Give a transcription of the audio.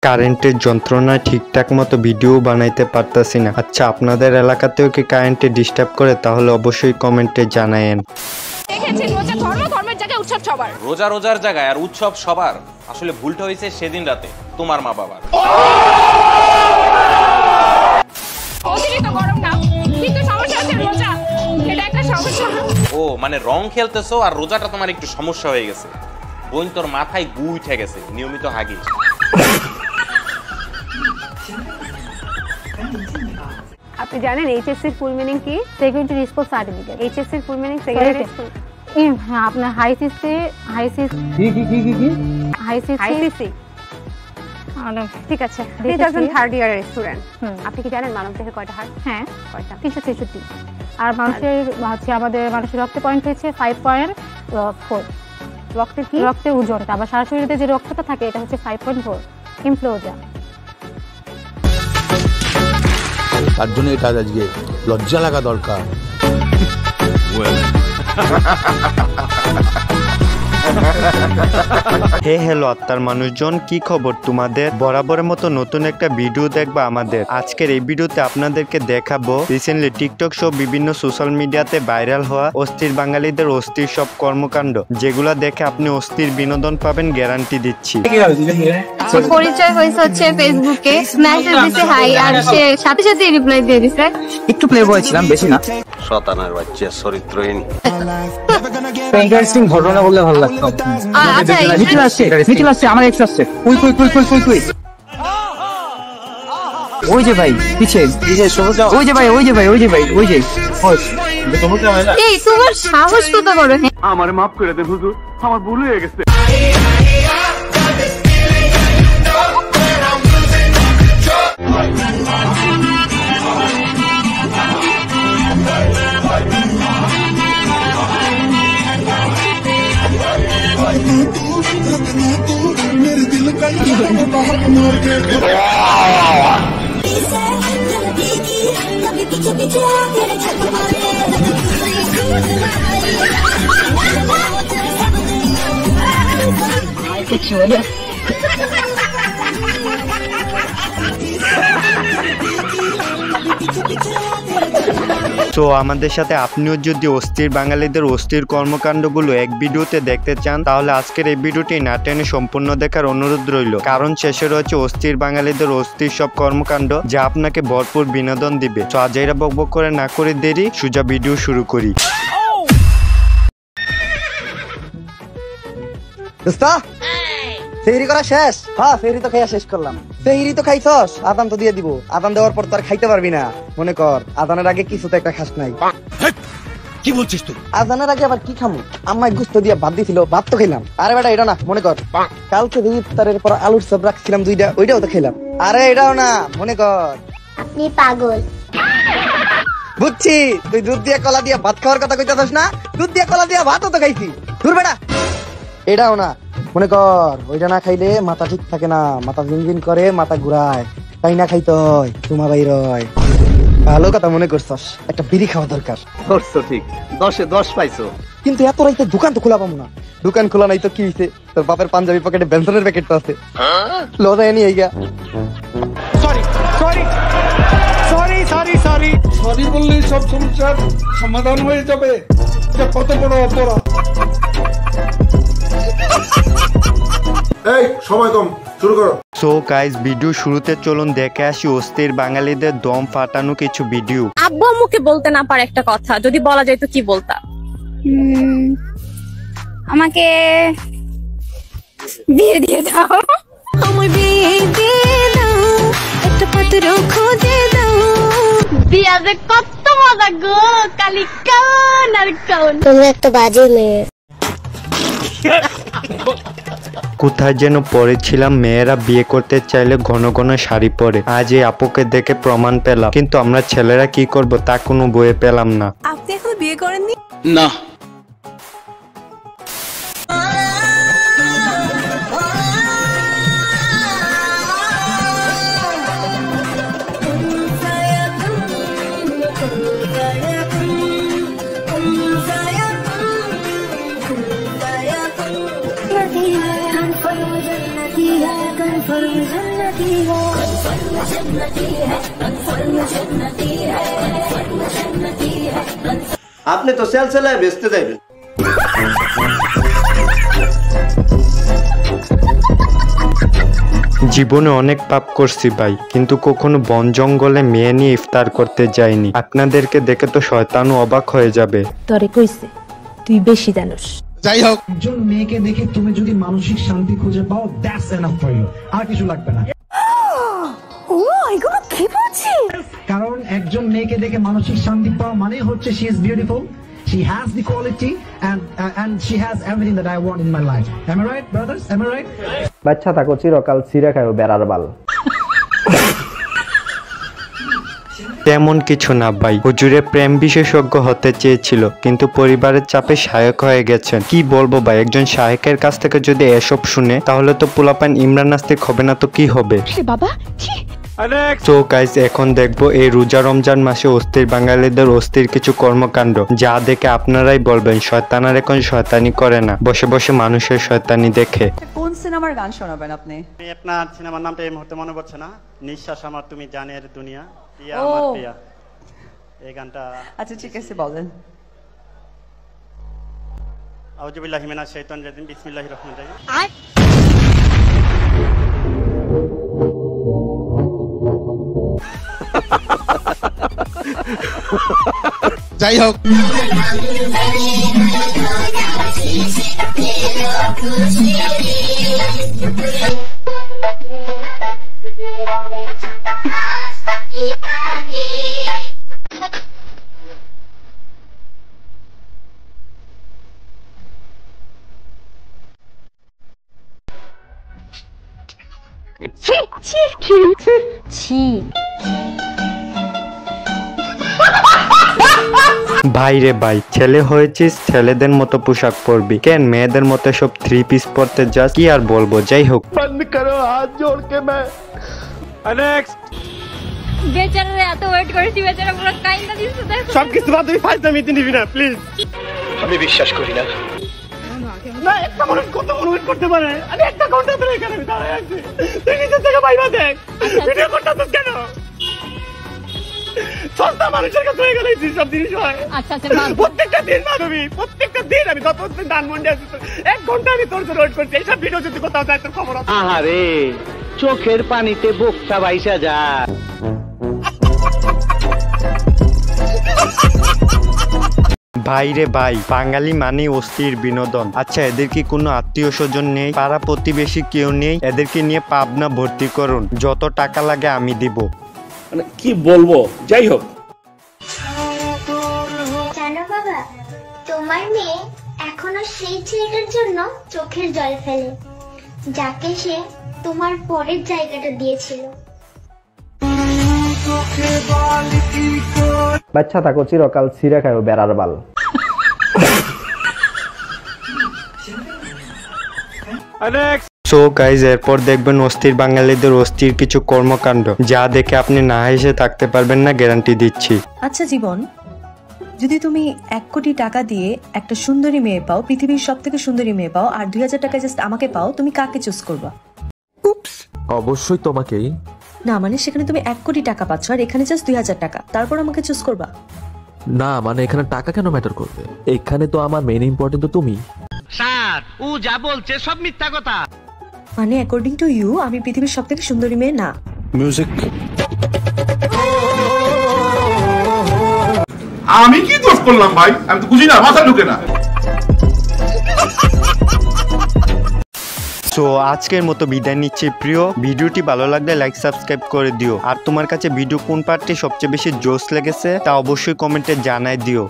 কারেন্টের যন্ত্রণায় ঠিকঠাক মতো ভিডিও বানাইতে পারতাছি না। আচ্ছা, আপনাদের এলাকাতেও কি কারেন্টে ডিস্টার্ব করে? তাহলে অবশ্যই কমেন্টে জানায়েন। রোজা রোজার জায়গায় আর উৎসব সবার। আসলে ভুলটা হয়েছে সেদিন রাতে তোমার মা বাবার। ও মানে রং খেলতেছো আর রোজাটা তোমার একটু সমস্যা হয়ে গেছে। বোন তোর মাথায় গু উঠে গেছে, নিয়মিত হাগিস। আপনি জানেন এইচএসসি ফুল মিনিং কি? Secondary response certificate. HSC full meaning secondary response. হ্যাঁ, আপনার হাইসিসি ঠিক আছে। থার্ড ইয়ারের স্টুডেন্ট। আপনি কি জানেন মানব দেহে কয়টা হাড়? হ্যাঁ, কয়টা? 363। আর মানুষের আমাদের মানুষের রক্তে পয়েন্ট হয়েছে 5.4। রক্তের কি? রক্তের ওজনটা। আবার সারা শরীরে যে রক্তটা থাকে এটা হচ্ছে 5.4 ইনফ্লুয়েঞ্জা। তার জন্য এটা আজকে লজ্জা লাগা দরকার। হে হ্যালো আত্মার মানুষজন, কি খবর তোমাদের? বরাবরের মতো নতুন একটা ভিডিও দেখবা আমাদের। আজকের এই ভিডিওতে আপনাদেরকে দেখাবো রিসেন্টলি টিকটক সহ বিভিন্ন সোশ্যাল মিডিয়াতে ভাইরাল হওয়া অস্থির বাঙালিদের অস্থির সব কর্মকাণ্ড, যেগুলো দেখে আপনি অস্থির বিনোদন পাবেন, গ্যারান্টি দিচ্ছি। পরিচয় হয়েছে হচ্ছে ফেসবুকে, মেসেজ দিছে হাই, আর সে সাথে সাথে রিপ্লাই দিয়ে দিছে। একটু প্লে বয় ছিলাম, বেশি না। শয়তানের বাচ্চা, চরিত্রহীন। ইন্টারেস্টিং ঘটনা বললে ভালো লাগতো। আচ্ছা, মিছিল আসছে, আমার এক্স আসছে। কই ওই যে ভাই পিছে, ওই যে ভাই এই তোমার সাহস কত বড়! আমারে মাফ করে দেন হুজুর, আমার ভুল হয়ে গেছে। তো আমাদের সাথে আপনিও যদি অস্থির বাঙালিদের অস্থির কর্মকাণ্ডগুলো এক ভিডিওতে দেখতে চান, তাহলে আজকের এই ভিডিওটি না টেনে সম্পূর্ণ দেখার অনুরোধ রইল, কারণ শেষে রয়েছে অস্থির বাঙালিদের অস্থির সব কর্মকাণ্ড, যা আপনাকে ভরপুর বিনোদন দিবে। তো আজ এরা বকবক করে না করে দেরি, সোজা ভিডিও শুরু করি। সেহরি করা শেষ? হ্যাঁ, সেহরি তো খাইয়া শেষ করলাম। সেহরি তো খাইছস, আদান তো দিয়ে দিব। আদান দেওয়ার পর তো আর খাইতে পারবি না। মনে কর আদানের আগে কিছু তো একটা খাস নাই। কি বলছিস তুই? আদানের আগে আবার কি খামু? আম্মাই গুস্ত দিয়ে ভাত দিছিল, ভাত তো খেলাম। আরে বেটা এটা না, মনে কর কালকে ইফতারের পর আলুর চপ রাখছিলাম 2টা, ওইটাও তো খেলাম। আরে এটাও না, মনে কর। আপনি পাগল। বুঝছি, তুই দুধ দিয়ে কলা দিয়ে ভাত খাওয়ার কথা কইতাছস না? দুধ দিয়ে কলা দিয়ে ভাতও তো খাইছি। দূর বেটা, এটাও না, মনে কর ওইটা না খাইলে মাথা ঠিক থাকে না, মাথা ঝিনঝিন করে, মাথা ঘুরায়, তাই না খাইতে হয়, তোমা বাইর হয়। ভালো কথা মনে করছস, একটা বিড়ি খাওয়া দরকার। করছো ঠিক, 10-এ 10 পাইছো। কিন্তু এত রাইতে দোকান তো খোলা পাবো না। দোকান খোলা নাই তো কি হইছে? তোর বাপের পাঞ্জাবি পকেটে বেনসনের প্যাকেট তো আছে, লজায় নিয়ে আইগা। সরি বললেই সব সমস্যার সমাধান হয়ে যাবে। এটা কত বড় অপরাধ। এই সময় কম, শুরু করো। সো গাইস, ভিডিও শুরুতে চলুন দেখে আসি অস্থির বাঙালিদের দম ফাটানো কিছু ভিডিও। আব্বু আম্মুকে বলতে না পারে একটা কথা, যদি বলা যায় তো কি বলতা? আমাকে বিয়ে দিয়ে দাও। আমার বিয়ে দিয়ে দাও, একটা পাত্র খুঁজে দাও। বিয়া যে কত মজা গো, কালি কান আর কান। তুমি একটা বাজে মেয়ে। কোথায় যেন পড়েছিলাম, মেয়েরা বিয়ে করতে চাইলে ঘন ঘন শাড়ি পরে। আজ এই আপুকে দেখে প্রমাণ পেলাম, কিন্তু আমরা ছেলেরা কি করব তা কোনো বইয়ে পেলাম না। আপনি এখনো বিয়ে করেননি? না। আপনি তো সেল সেলায় বেচতে যাবেন। জীবনে অনেক পাপ করছি ভাই, কিন্তু কখনো বন জঙ্গলে মেয়ে নিয়ে ইফতার করতে যাইনি। আপনাদেরকে দেখে তো শয়তানও অবাক হয়ে যাবে। তরে কইছে তুই বেশি জানোস। যাই হোক, একজন মেয়েকে দেখে তুমি যদি মানসিক শান্তি খুঁজে পাও, দ্যাটস এনাফ ফর ইউ, আর কিছু লাগবে না। কারণ একজন মেয়েকে দেখে মানসিক শান্তি পাওয়া মানে হচ্ছে she is beautiful, she has the quality and she has everything that I want in my life. Am I right, brothers? Am I right? বাচ্চা থাকো চিরকাল ছিঁড়ে খায়ও বেড়ার বাল। তেমন কিছু না ভাই, হুজুরে প্রেম বিশেষজ্ঞ হতে চেয়েছিল কিন্তু পরিবারের চাপে শায়েক হয়ে গেছেন। কি বলবো ভাই, একজন শায়েকের কাছ থেকে যদি এসব শুনে তাহলে তো পোলাপান ইমরান নাস্তিক হবে না তো কি হবে। বাবা তো গাইস, এখন দেখবো এই রোজা রমজান মাসে অস্থির বাঙালিদের অস্থির কিছু কর্মকাণ্ড, যা দেখে আপনারাই বলবেন শয়তানার এখন শয়তানি করে না, বসে বসে মানুষের শয়তানি দেখে। কোন সিনেমার গান শোনাবেন আপনি? আপনার সিনেমার নামটা এই মুহূর্তে মনে পড়ছে না। নিঃশ্বাস আমার তুমি জানের দুনিয়া, প্রিয়া আমার প্রিয়া, এই গানটা। আচ্ছা ঠিক আছে, বলেন। আউযুবিল্লাহি মিনাশ শাইতানির রাজিম, বিসমিল্লাহির রহমানির রহিম। যাই হোক, ভাই রে ভাই, ছেলে হয়েছিস ছেলেদের মতো পোশাক পরবি, কেন মেয়েদের মতো সব 3 পিস পরতে যাস? কি আর বলবো, যাই হোক। বন্ধ করো হাত জোড় কে मैं। নেক্সট। বেচারা এত ওয়েট করেছি, বেচারা পুরো কাইন্দা দিচ্ছে। দেখো সব কিছু বাদ দিয়ে ফাইজলামি মিটি নিবি না প্লিজ। আমি বিশ্বাস করি না। না, একটা মানুষ কত ওয়েট করতে পারে? আমি একটা ঘন্টা ধরে এখানে দাঁড়ায় আছি, তুই নিজের থেকে বাইবা দেখ, ভিডিও করতেছিস কেন? সস্তা মানুষের কাছে হয়ে গেলে সব জিনিস হয়। আচ্ছা আচ্ছা, প্রত্যেকটা দিন মাধবী, প্রত্যেকটা দিন আমি যতদিন ধানমন্ডি আছি 1 ঘন্টা আমি তোর জন্য ওয়েট করছি। এইসব ভিডিও যদি কোথাও যায় তোর খবর আছে। আহারে, চোখের পানিতে বোকটা বাইসা যায়। ভাই রে ভাই, বাঙালি মানে অস্থির বিনোদন। আচ্ছা, এদের কি কোনো আত্মীয় স্বজন নেই, পাড়া প্রতিবেশী কেউ নেই? এদেরকে নিয়ে পাবনা ভর্তি করুন, যত টাকা লাগে আমি দিব। মানে কি বলবো, যাই হোক। জানো বাবা, তোমার মেয়ে এখনো সেই ছেলেটার জন্য চোখের জল ফেলে, যাকে সে তোমার পরের জায়গাটা দিয়েছিল। বাচ্চা থাকো চিরকাল ছিঁড়ে খায়ও বেড়ার বাল। সো গাইজ, এরপর দেখবেন অস্থির বাঙালিদের অস্থির কিছু কর্মকাণ্ড, যা দেখে আপনি না হেসে থাকতে পারবেন না, গ্যারান্টি দিচ্ছি। আচ্ছা জীবন, যদি তুমি 1 কোটি টাকা দিয়ে একটা সুন্দরী মেয়ে পাও, পৃথিবীর সবথেকে সুন্দরী মেয়ে পাও, আর 2000 টাকা জাস্ট আমাকে পাও, তুমি কাকে চুজ করবা? অবশ্যই তোমাকেই। না মানে সেখানে তুমি 1 কোটি টাকা পাচ্ছ আর এখানে জাস্ট 2000 টাকা, তারপর আমাকে চুজ করবা? না মানে এখানে টাকা কেন ম্যাটার করবে? এখানে তো আমার মেইন ইম্পর্টেন্ট তো তুমি। স্যার, ও যা বলছে সব মিথ্যা কথা। মানে অ্যাকর্ডিং টু ইউ আমি পৃথিবীর সবথেকে সুন্দরী মেয়ে না? মিউজিক। আমি কি দোষ করলাম ভাই? আমি তো বুঝি না, মাথা ঢুকে না। সো আজকের মতো বিদায় নিচ্ছি প্রিয়। ভিডিওটি ভালো লাগলে লাইক সাবস্ক্রাইব করে দিও, আর তোমার কাছে ভিডিও কোন পার্টটি সবচেয়ে বেশি জোশ লেগেছে তা অবশ্যই কমেন্টে জানাই দিও।